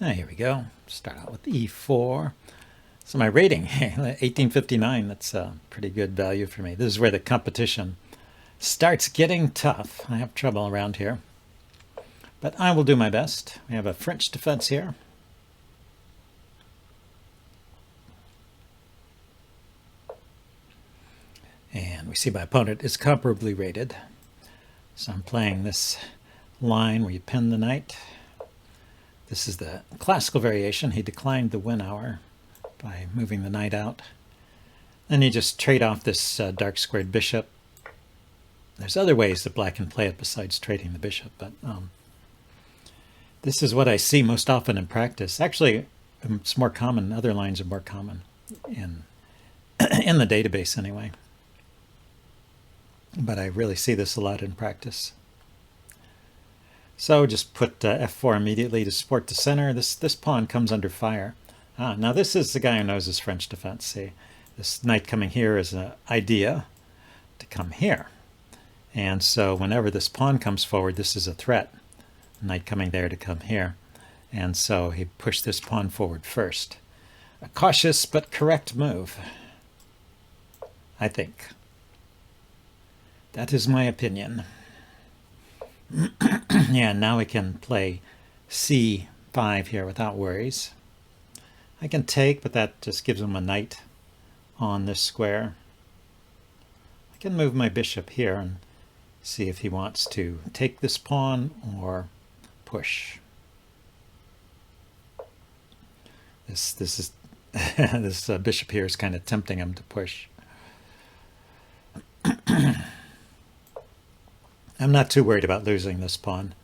Here we go. Start out with e4. So my rating, 1859, that's a pretty good value for me. This is where the competition starts getting tough. I have trouble around here, but I will do my best. We have a French defense here. And we see my opponent is comparably rated. So I'm playing this line where you pin the knight. This is the classical variation. He declined the win hour by moving the knight out. Then you just trade off this dark squared bishop. There's other ways that black can play it besides trading the bishop, but this is what I see most often in practice. Actually, it's more common. Other lines are more common in in the database anyway. But I really see this a lot in practice. So just put f4 immediately to support the center. This pawn comes under fire. Now this is the guy who knows his French defense. See, this knight coming here is an idea to come here. And so whenever this pawn comes forward, this is a threat. Knight coming there to come here. And so he pushed this pawn forward first. A cautious but correct move, I think. That is my opinion. Yeah, now we can play c5 here without worries. I can take, but that just gives him a knight on this square. I can move my bishop here and see if he wants to take this pawn or push. This is this bishop here is kind of tempting him to push. I'm not too worried about losing this pawn.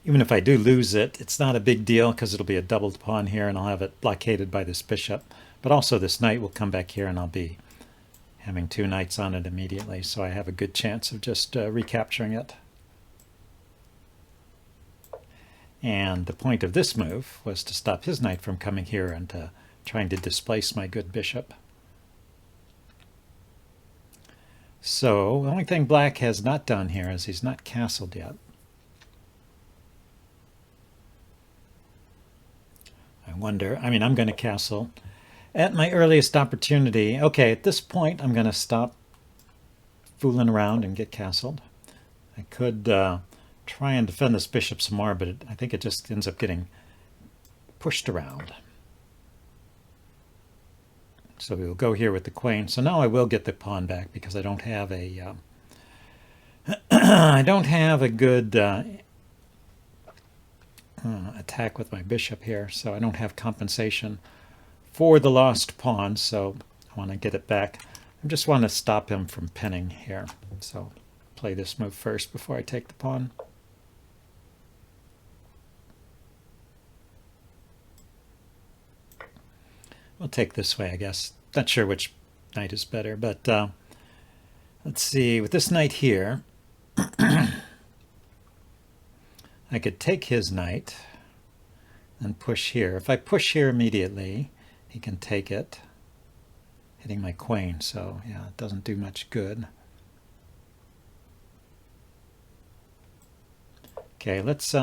Even if I do lose it, it's not a big deal because it'll be a doubled pawn here and I'll have it blockaded by this bishop. But also this knight will come back here and I'll be having two knights on it immediately, so I have a good chance of just recapturing it. And the point of this move was to stop his knight from coming here and trying to displace my good bishop. So the only thing black has not done here is he's not castled yet. I wonder, I mean, I'm going to castle at my earliest opportunity. Okay, at this point, I'm going to stop fooling around and get castled. I could try and defend this bishop some more, but I think it just ends up getting pushed around. So we will go here with the queen. So now I will get the pawn back because I don't have a I don't have a good attack with my bishop here. So I don't have compensation for the lost pawn. So I want to get it back. I just want to stop him from pinning here. So play this move first before I take the pawn. We'll take this way, I guess. Not sure which knight is better, but let's see. With this knight here, I could take his knight and push here. If I push here immediately, he can take it, hitting my queen. So yeah, it doesn't do much good. Okay, let's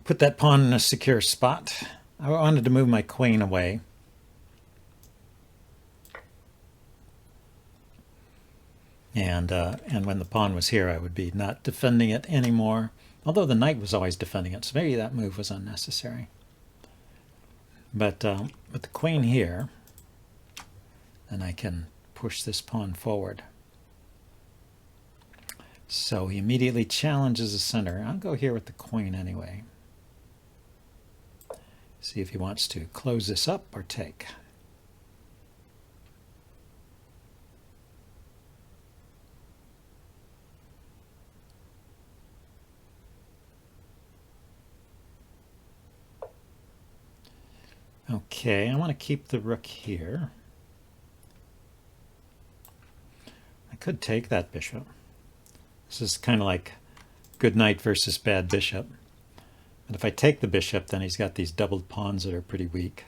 put that pawn in a secure spot. I wanted to move my queen away. And when the pawn was here, I would be not defending it anymore. Although the knight was always defending it, so maybe that move was unnecessary. But with the queen here, then I can push this pawn forward. So he immediately challenges the center. I'll go here with the queen anyway. See if he wants to close this up or take. Okay, I want to keep the rook here. I could take that bishop. This is kind of like good knight versus bad bishop. But if I take the bishop, then he's got these doubled pawns that are pretty weak.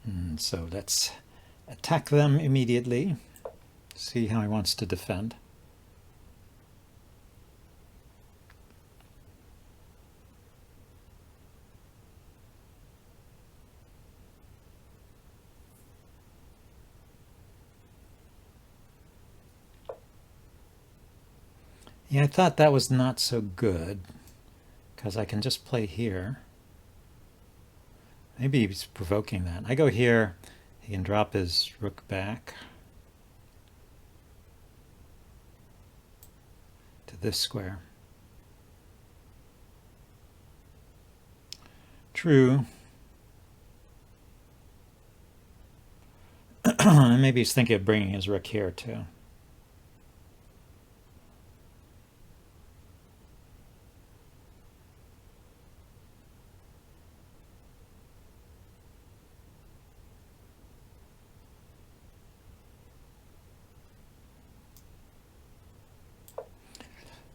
And so let's attack them immediately. See how he wants to defend. Yeah, I thought that was not so good, because I can just play here. Maybe he's provoking that. I go here, he can drop his rook back to this square. True. Maybe he's thinking of bringing his rook here too.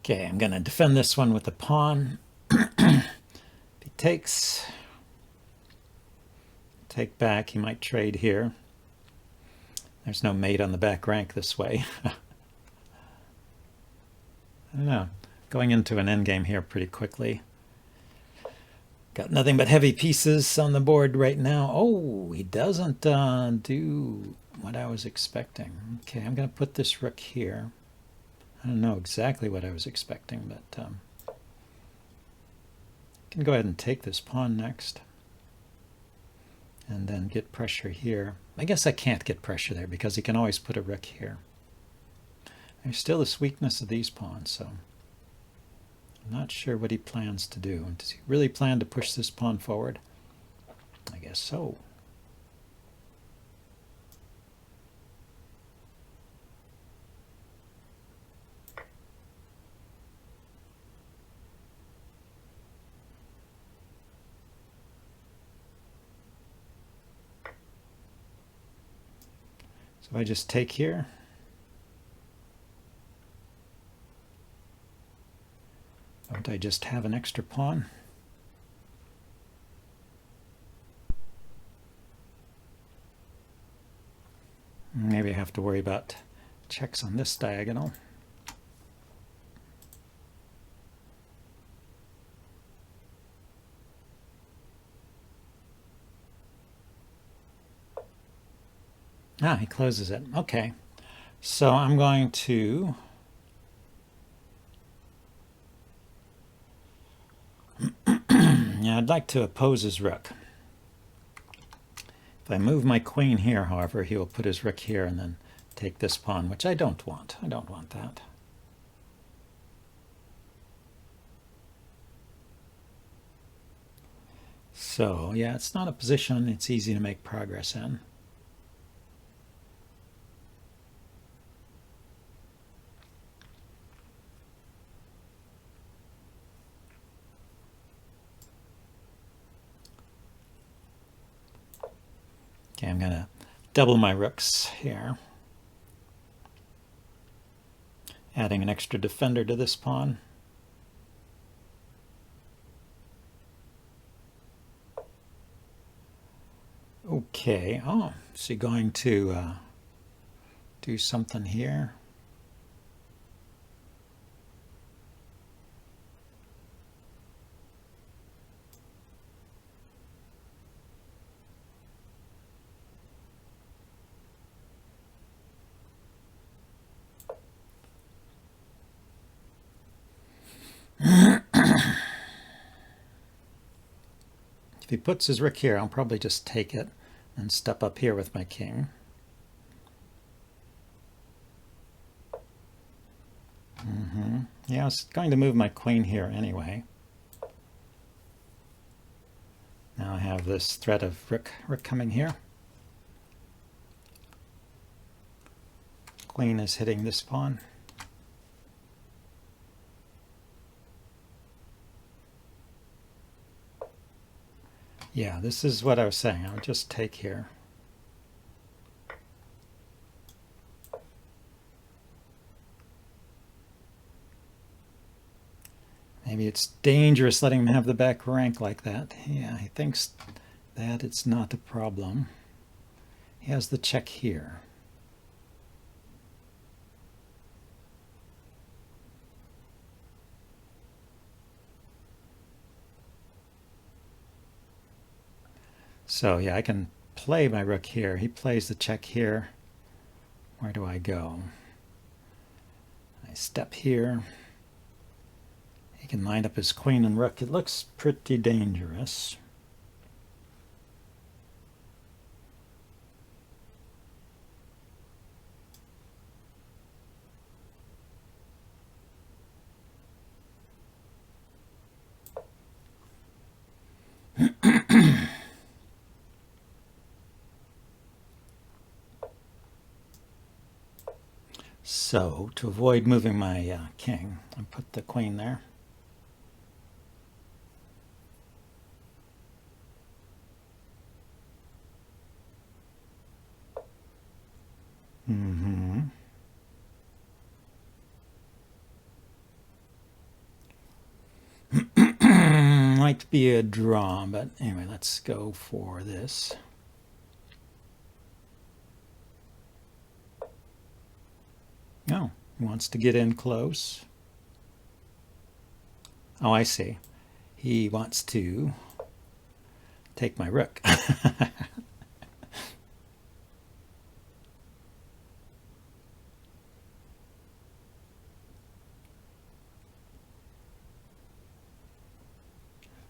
Okay, I'm going to defend this one with the pawn. If he takes, take back, he might trade here. There's no mate on the back rank this way. I don't know. Going into an endgame here pretty quickly. Got nothing but heavy pieces on the board right now. Oh, he doesn't do what I was expecting. Okay, I'm going to put this rook here. I don't know exactly what I was expecting, but I can go ahead and take this pawn next. And then get pressure here. I guess I can't get pressure there because he can always put a rook here. There's still this weakness of these pawns, so I'm not sure what he plans to do. Does he really plan to push this pawn forward? I guess so. So I just take here. Don't I just have an extra pawn? Maybe I have to worry about checks on this diagonal. Ah, he closes it. Okay. So I'm going to yeah, I'd like to oppose his rook. If I move my queen here, however, he will put his rook here and then take this pawn, which I don't want. I don't want that. So, yeah, it's not a position it's easy to make progress in. Okay, I'm going to double my rooks here. Adding an extra defender to this pawn. Okay, oh, is he going to do something here? If he puts his rook here, I'll probably just take it and step up here with my king. Yeah, I was going to move my queen here anyway. Now I have this threat of rook coming here. Queen is hitting this pawn. Yeah, this is what I was saying. I'll just take here. Maybe it's dangerous letting him have the back rank like that. Yeah, he thinks that it's not a problem. He has the check here. So yeah, I can play my rook here. He plays the check here. Where do I go? I step here. He can line up his queen and rook. It looks pretty dangerous. So, to avoid moving my king, I put the queen there. Might be a draw, but anyway, let's go for this. Oh, he wants to get in close. Oh, I see. He wants to take my rook.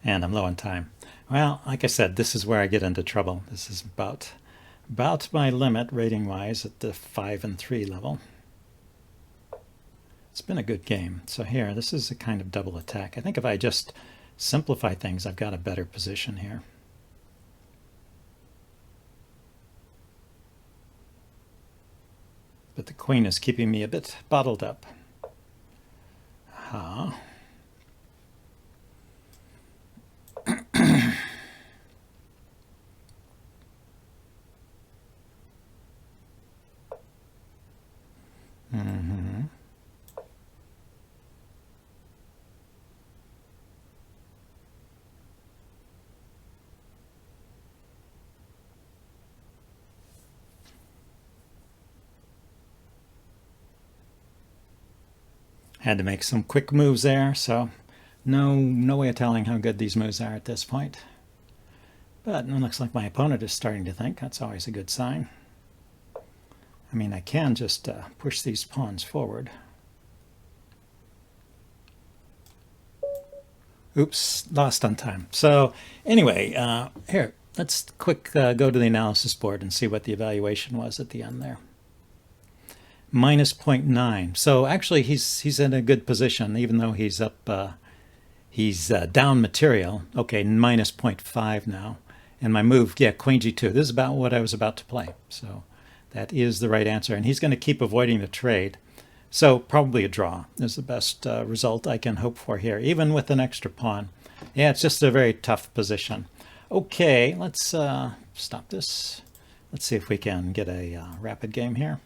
And I'm low on time. Well, like I said, this is where I get into trouble. This is about my limit rating-wise at the 5 and 3 level. It's been a good game. So here, this is a kind of double attack. I think if I just simplify things, I've got a better position here. But the queen is keeping me a bit bottled up. Aha. Had to make some quick moves there, so no way of telling how good these moves are at this point. But it looks like my opponent is starting to think. That's always a good sign. I mean, I can just push these pawns forward. Oops, lost on time. So anyway, here, let's quick go to the analysis board and see what the evaluation was at the end there. Minus 0.9. So actually he's in a good position, even though he's up, he's down material. Okay, minus 0.5 now. And my move, yeah, queen g2. This is about what I was about to play. So that is the right answer. And he's going to keep avoiding the trade. So probably a draw is the best result I can hope for here, even with an extra pawn. Yeah, it's just a very tough position. Okay, let's stop this. Let's see if we can get a rapid game here.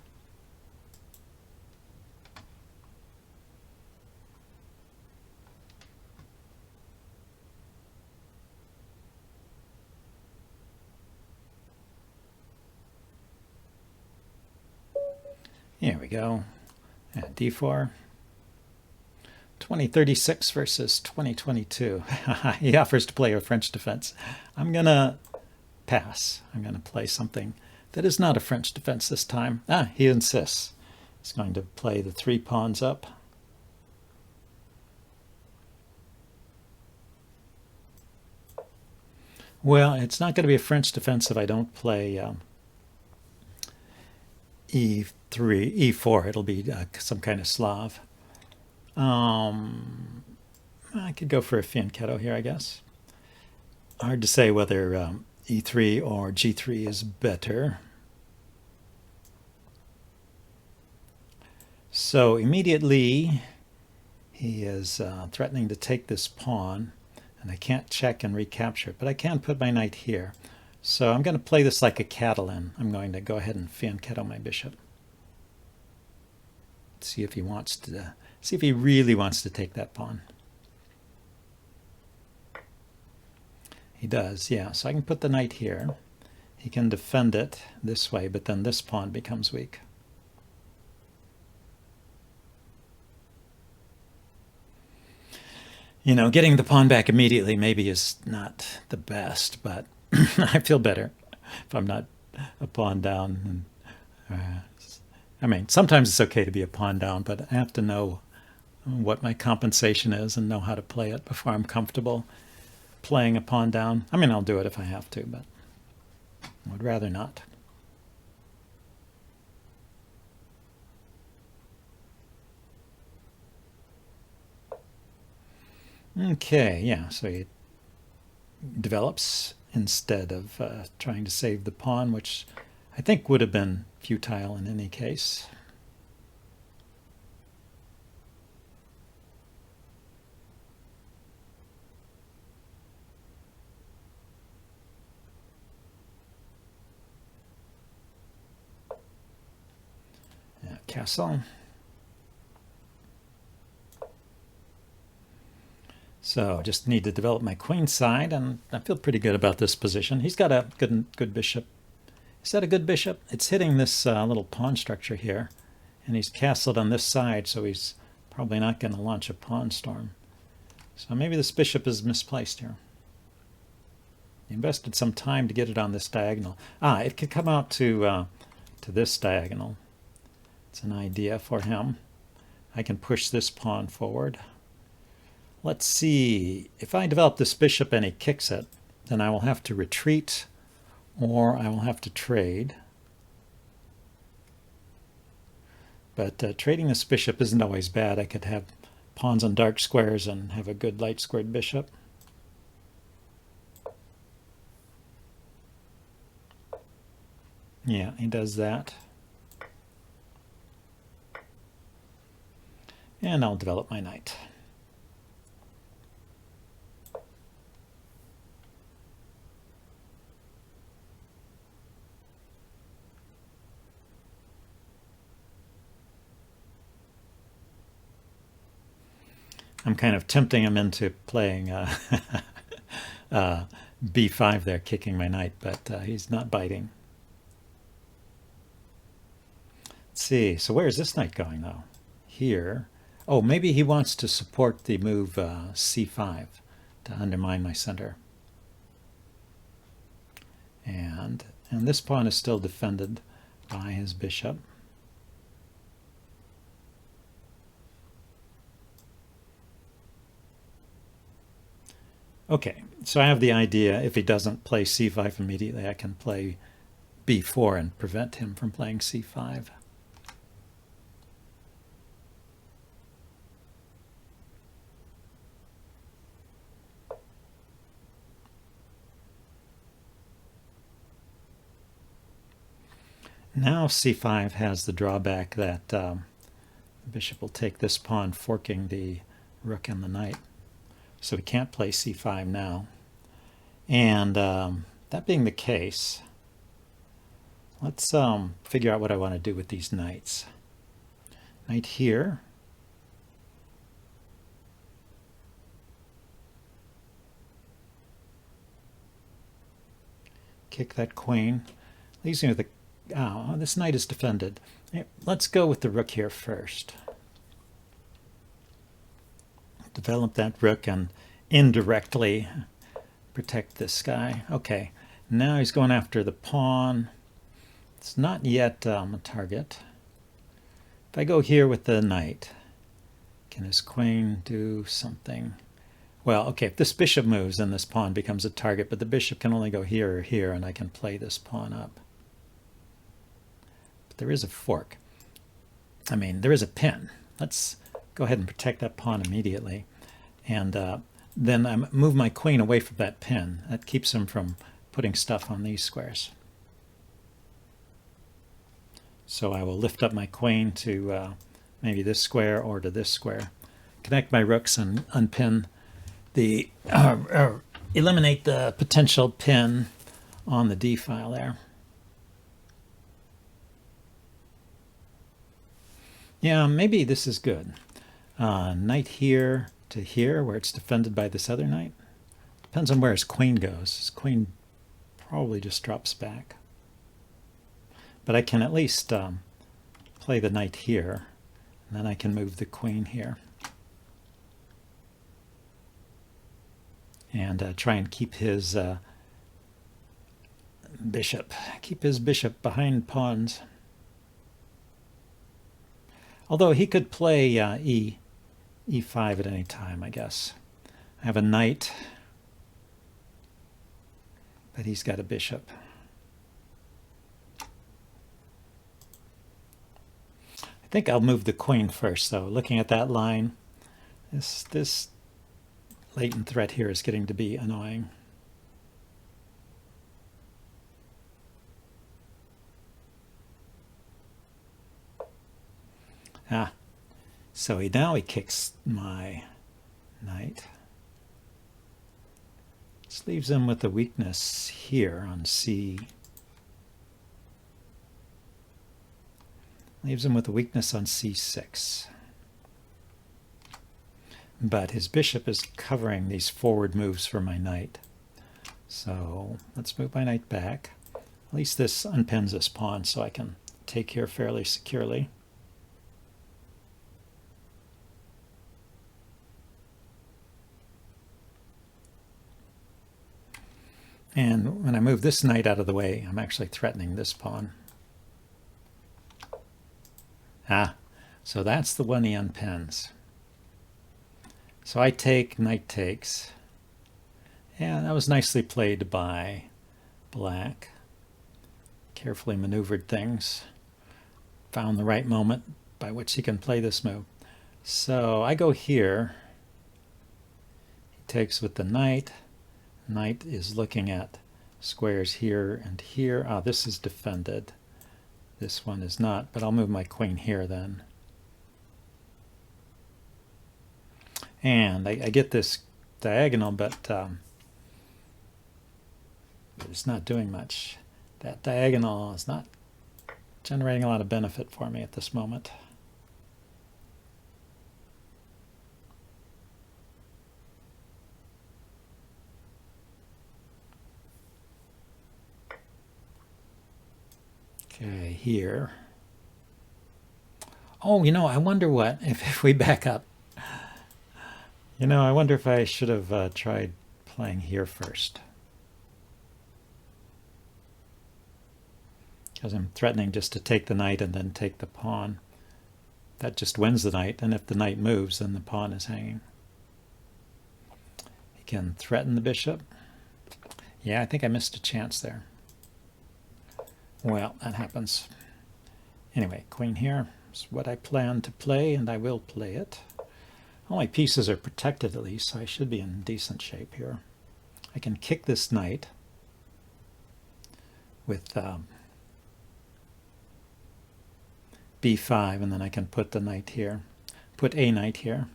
Here we go. And d4. 2036 versus 2022. He offers to play a French defense. I'm going to pass. I'm going to play something that is not a French defense this time. He insists. He's going to play the 3 pawns up. Well, it's not going to be a French defense if I don't play e3, e4. It'll be some kind of Slav. I could go for a fianchetto here, I guess. Hard to say whether e3 or g3 is better. So immediately he is threatening to take this pawn, and I can't check and recapture it, but I can put my knight here. So I'm going to play this like a Catalan. I'm going to go ahead and fianchetto my bishop. See if he wants to, see if he really wants to take that pawn. He does, yeah. So I can put the knight here. he can defend it this way, but then this pawn becomes weak. You know, getting the pawn back immediately maybe is not the best, but I feel better if I'm not a pawn down. I mean, sometimes it's okay to be a pawn down, but I have to know what my compensation is and know how to play it before I'm comfortable playing a pawn down. I mean, I'll do it if I have to, but I would rather not. Okay, yeah, so he develops instead of trying to save the pawn, which I think would have been futile in any case. Yeah, castle. So just need to develop my queen side, and I feel pretty good about this position. He's got a good bishop. Is that a good bishop? It's hitting this little pawn structure here, and he's castled on this side, so he's probably not going to launch a pawn storm. So maybe this bishop is misplaced here. He invested some time to get it on this diagonal. It could come out to this diagonal. It's an idea for him. I can push this pawn forward. Let's see, if I develop this bishop and he kicks it, then I will have to retreat or I will have to trade. But trading this bishop isn't always bad. I could have pawns on dark squares and have a good light squared bishop. Yeah, he does that. And I'll develop my knight. I'm kind of tempting him into playing b5 there, kicking my knight, but he's not biting. Let's see, so where is this knight going though? Here. Oh, maybe he wants to support the move c5 to undermine my center. And this pawn is still defended by his bishop. Okay, so I have the idea if he doesn't play c5 immediately, I can play b4 and prevent him from playing c5. Now c5 has the drawback that the bishop will take this pawn, forking the rook and the knight. So we can't play c5 now. And that being the case, let's figure out what I want to do with these knights. Knight here. Kick that queen. Leaves me with a... Oh, this knight is defended. Let's go with the rook here first. Develop that rook and indirectly protect this guy. Okay, now he's going after the pawn. It's not yet a target. If I go here with the knight, can his queen do something? Well, okay, if this bishop moves, then this pawn becomes a target, but the bishop can only go here or here, and I can play this pawn up. But there is a fork. I mean, there is a pin. Let's go ahead and protect that pawn immediately. And then I move my queen away from that pin. That keeps him from putting stuff on these squares. So I will lift up my queen to maybe this square or to this square. Connect my rooks and unpin the, eliminate the potential pin on the D file there. Yeah, maybe this is good. Knight here to here, where it's defended by this other knight. Depends on where his queen goes. His queen probably just drops back. But I can at least play the knight here, and then I can move the queen here. And try and keep his bishop behind pawns. Although he could play e5 at any time, I guess. I have a knight, but he's got a bishop. I think I'll move the queen first, though. Looking at that line, this latent threat here is getting to be annoying. So now he kicks my knight. This leaves him with a weakness here on c. Leaves him with a weakness on c6. But his bishop is covering these forward moves for my knight. So let's move my knight back. At least this unpins this pawn so I can take here fairly securely. And when I move this knight out of the way, I'm actually threatening this pawn. So that's the one he unpins. So I take, knight takes. Yeah, that was nicely played by black. Carefully maneuvered things. Found the right moment by which he can play this move. So I go here. He takes with the knight. Knight is looking at squares here and here. This is defended. This one is not, but I'll move my queen here then. And I get this diagonal, but it's not doing much. That diagonal is not generating a lot of benefit for me at this moment. Okay, here. Oh, I wonder what, if we back up. I wonder if I should have tried playing here first. Because I'm threatening just to take the knight and then take the pawn. That just wins the knight, and if the knight moves, then the pawn is hanging. He can threaten the bishop. Yeah, I think I missed a chance there. Well, that happens. Anyway, queen here is what I plan to play, and I will play it. All my pieces are protected at least, so I should be in decent shape here. I can kick this knight with b5, and then I can put the knight here. Put a knight here.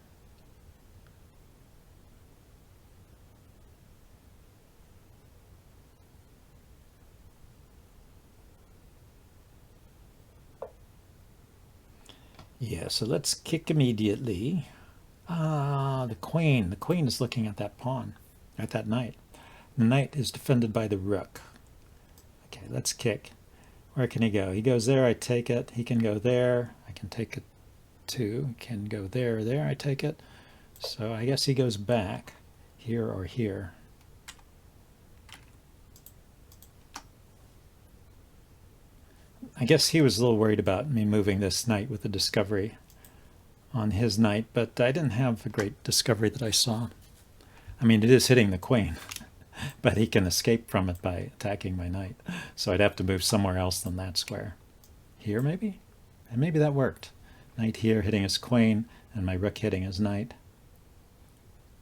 Yeah, so let's kick immediately. The queen. The queen is looking at that pawn, at that knight. The knight is defended by the rook. Okay, let's kick. Where can he go? He goes there, I take it. He can go there. I can take it too. He can go there, there, I take it. So I guess he goes back here or here. I guess he was a little worried about me moving this knight with the discovery on his knight, but I didn't have a great discovery that I saw. I mean, it is hitting the queen, but he can escape from it by attacking my knight. So I'd have to move somewhere else than that square. Here, maybe? And maybe that worked. Knight here hitting his queen, and my rook hitting his knight.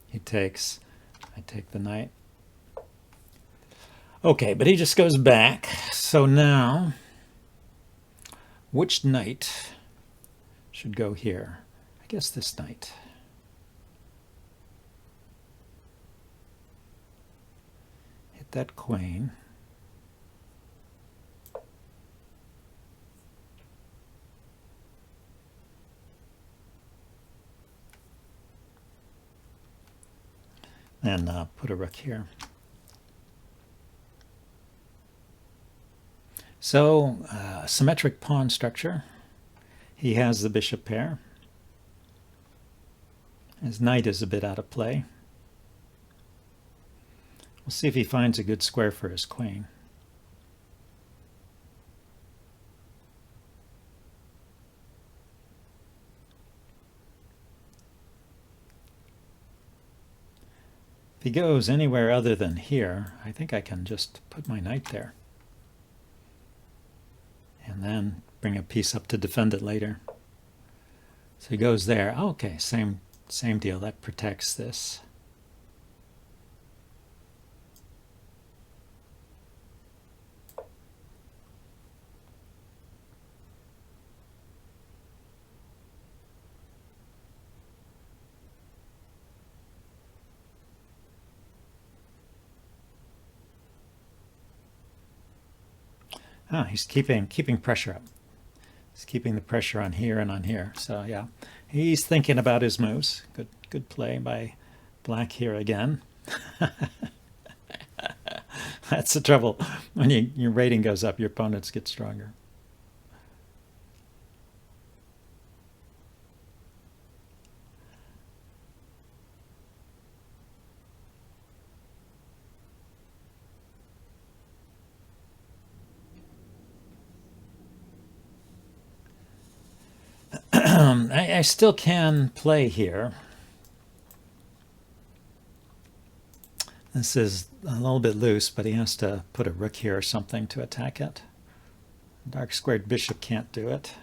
He takes. I take the knight. Okay, but he just goes back. So now, which knight should go here? I guess this knight. Hit that queen. And put a rook here. So, symmetric pawn structure. He has the bishop pair. His knight is a bit out of play. We'll see if he finds a good square for his queen. If he goes anywhere other than here, I think I can just put my knight there. And then bring a piece up to defend it later. So he goes there. Okay, same deal. That protects this. He's keeping pressure up. He's keeping the pressure on here and on here. So yeah, he's thinking about his moves. Good play by black here again. That's the trouble. When your rating goes up, your opponents get stronger. I still can play here. This is a little bit loose, but he has to put a rook here or something to attack it. Dark squared bishop can't do it.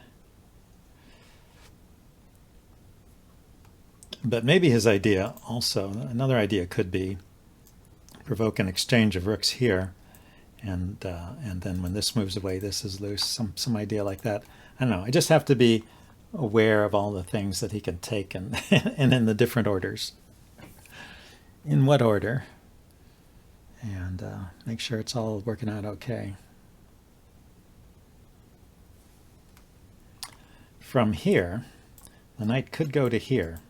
But maybe his idea also, another idea could be provoke an exchange of rooks here, and then when this moves away, this is loose. Some idea like that. I don't know. I just have to be aware of all the things that he can take and and in the different orders. In what order? And make sure it's all working out okay. From here, the knight could go to here,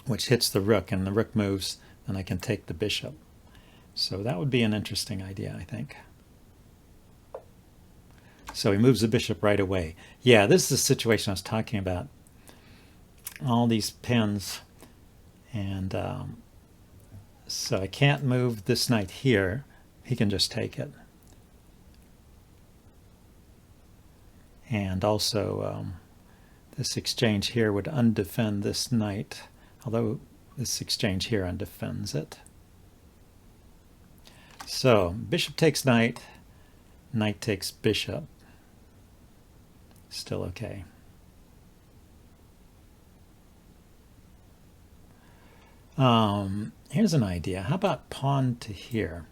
which hits the rook, and the rook moves, and I can take the bishop. So that would be an interesting idea, I think. So he moves the bishop right away. Yeah, this is the situation I was talking about. All these pins, and so I can't move this knight here. He can just take it. And also, this exchange here would undefend this knight, although this exchange here undefends it. So bishop takes knight, knight takes bishop. Still okay. Here's an idea. How about pawn to here?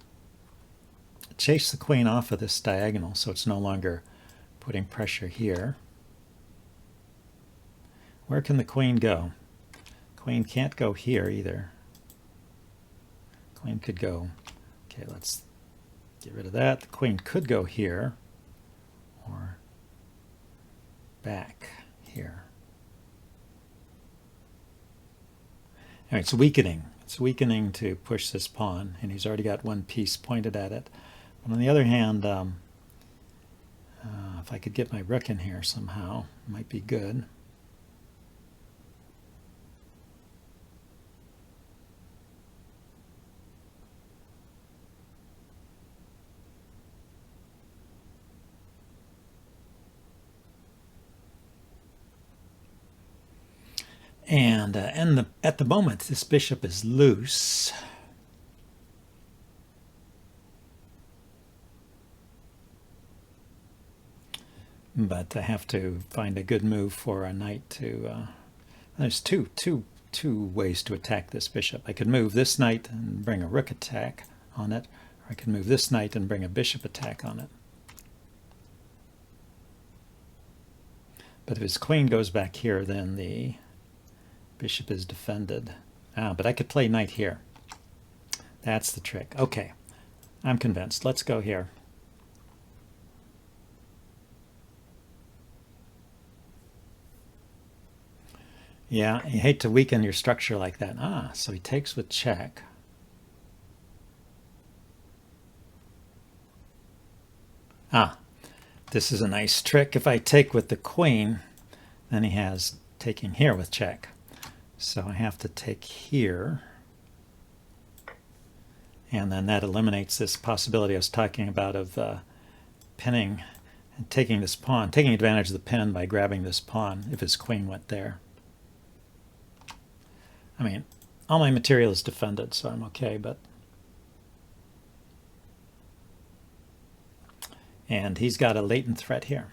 Chase the queen off of this diagonal so it's no longer putting pressure here. Where can the queen go? Queen can't go here either. Queen could go, okay, let's get rid of that. The queen could go here or back here. All right, it's weakening. It's weakening to push this pawn, and he's already got one piece pointed at it. But on the other hand, if I could get my rook in here somehow, it might be good. And at the moment, this bishop is loose. But I have to find a good move for a knight to... there's two ways to attack this bishop. I could move this knight and bring a rook attack on it, or I could move this knight and bring a bishop attack on it. But if his queen goes back here, then the bishop is defended. But I could play knight here. That's the trick. Okay, I'm convinced. Let's go here. Yeah, you hate to weaken your structure like that. So he takes with check. This is a nice trick. If I take with the queen, then he has taking here with check. So I have to take here. And then that eliminates this possibility I was talking about of pinning and taking this pawn, taking advantage of the pin by grabbing this pawn if his queen went there. I mean, all my material is defended, so I'm okay, but... And he's got a latent threat here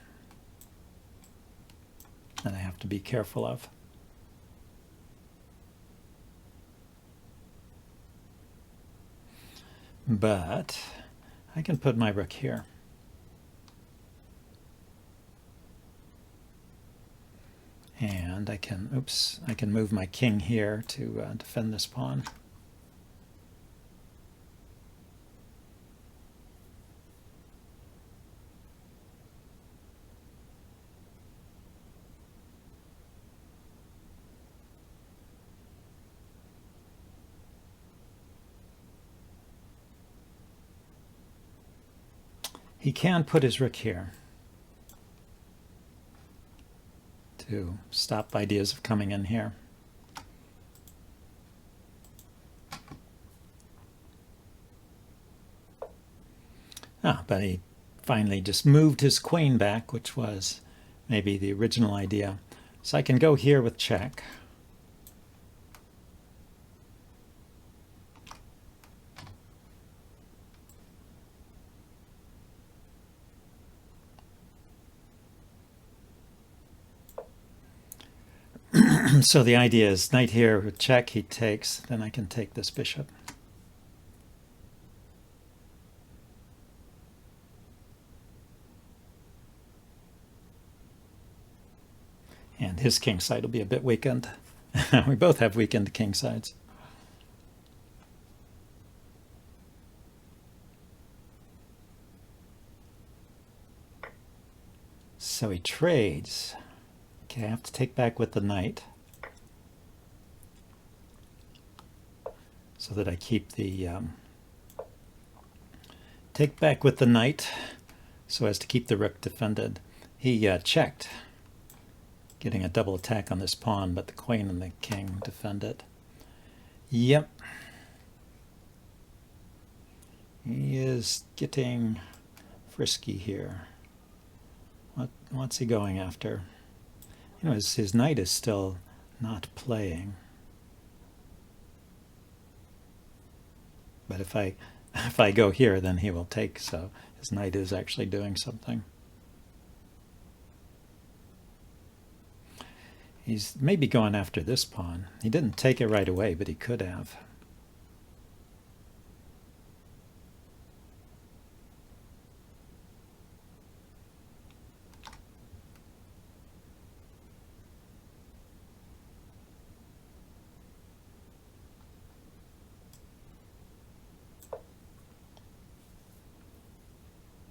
that I have to be careful of. But I can put my rook here. And I can, oops, I can move my king here to defend this pawn. He can put his rook here to stop ideas of coming in here. But he finally just moved his queen back, which was maybe the original idea. So I can go here with check. So the idea is knight here with check, he takes, then I can take this bishop. And his king side will be a bit weakened. We both have weakened king sides. So he trades. Okay, I have to take back with the knight so that I keep the take back with the knight so as to keep the rook defended. He checked, getting a double attack on this pawn, but the queen and the king defend it. Yep. He is getting frisky here. What's he going after? You know, his knight is still not playing. But if I go here, then he will take, so his knight is actually doing something. He's maybe going after this pawn. He didn't take it right away, but he could have.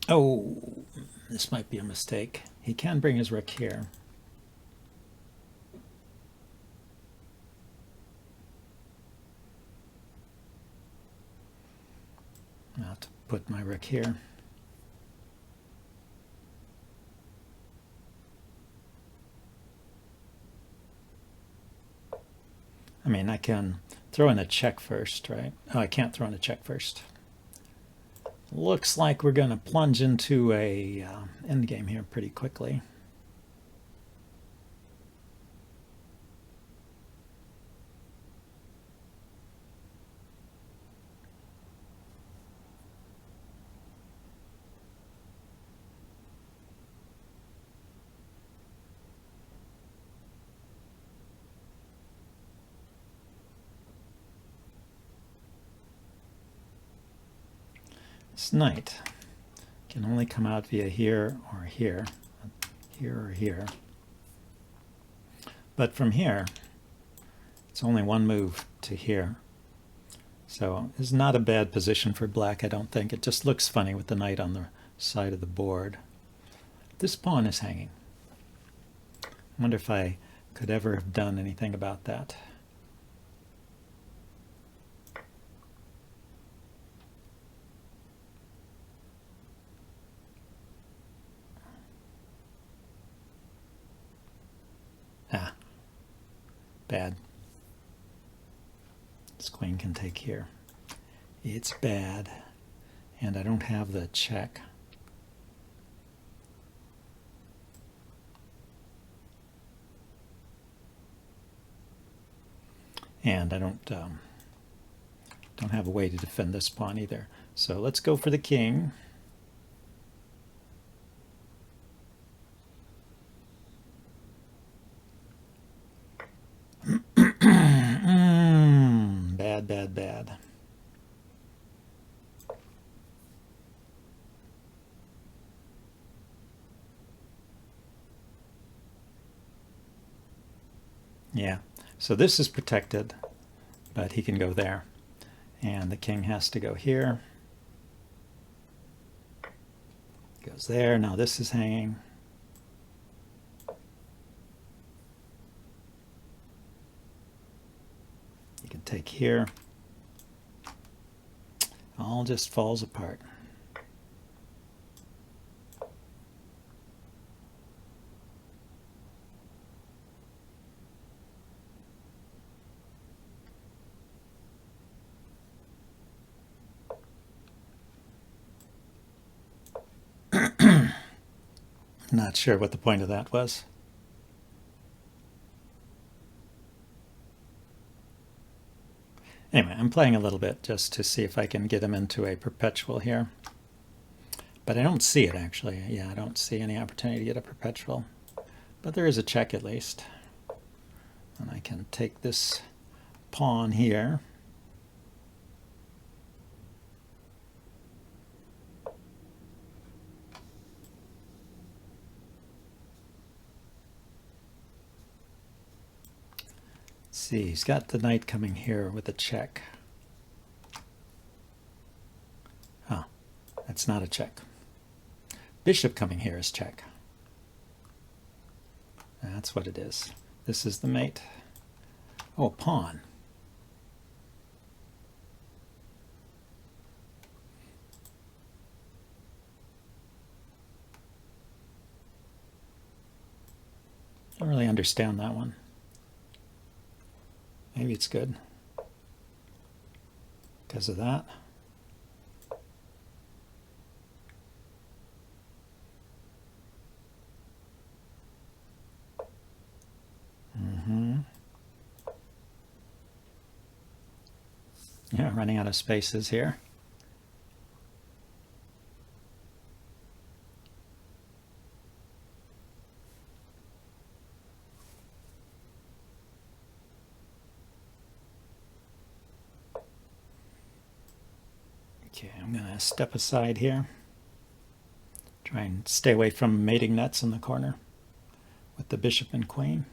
Oh, this might be a mistake. He can bring his rook here. I'll have to put my rook here. I mean, I can throw in a check first, right? Oh, I can't throw in a check first. Looks like we're going to plunge into a endgame here pretty quickly. This knight can only come out via here or here, here or here. But from here, it's only one move to here. So it's not a bad position for black, I don't think. It just looks funny with the knight on the side of the board. This pawn is hanging. I wonder if I could ever have done anything about that. bad. This queen can take here. It's bad. And I don't have the check. And I don't have a way to defend this pawn either. So let's go for the king. Bad, bad, bad. Yeah, so this is protected, but he can go there. And the king has to go here. Goes there. Now this is hanging. You can take here. All just falls apart. Not sure what the point of that was. Anyway, I'm playing a little bit just to see if I can get him into a perpetual here. But I don't see it, actually. Yeah, I don't see any opportunity to get a perpetual. But there is a check at least. And I can take this pawn here. See, he's got the knight coming here with a check. Oh, that's not a check. Bishop coming here is check. That's what it is. This is the mate. Oh, pawn. I don't really understand that one. Maybe it's good because of that. Yeah, running out of spaces here. Okay, I'm going to step aside here. Try and stay away from mating nets in the corner with the bishop and queen.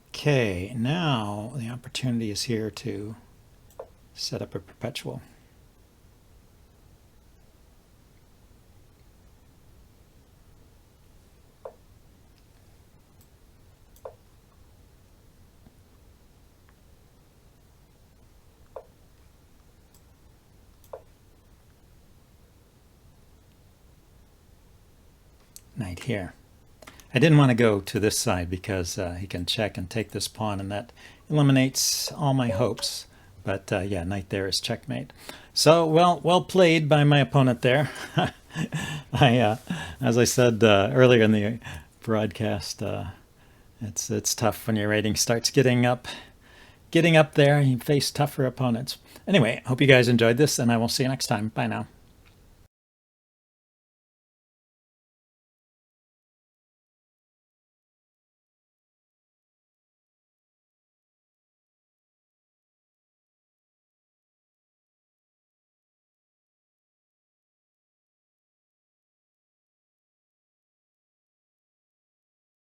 Okay, now the opportunity is here to set up a perpetual. Knight here. I didn't want to go to this side because he can check and take this pawn, and that eliminates all my hopes. But yeah, knight there is checkmate. So well played by my opponent there. As I said earlier in the broadcast, it's tough when your rating starts getting up there. You face tougher opponents. Anyway, hope you guys enjoyed this, and I will see you next time. Bye now.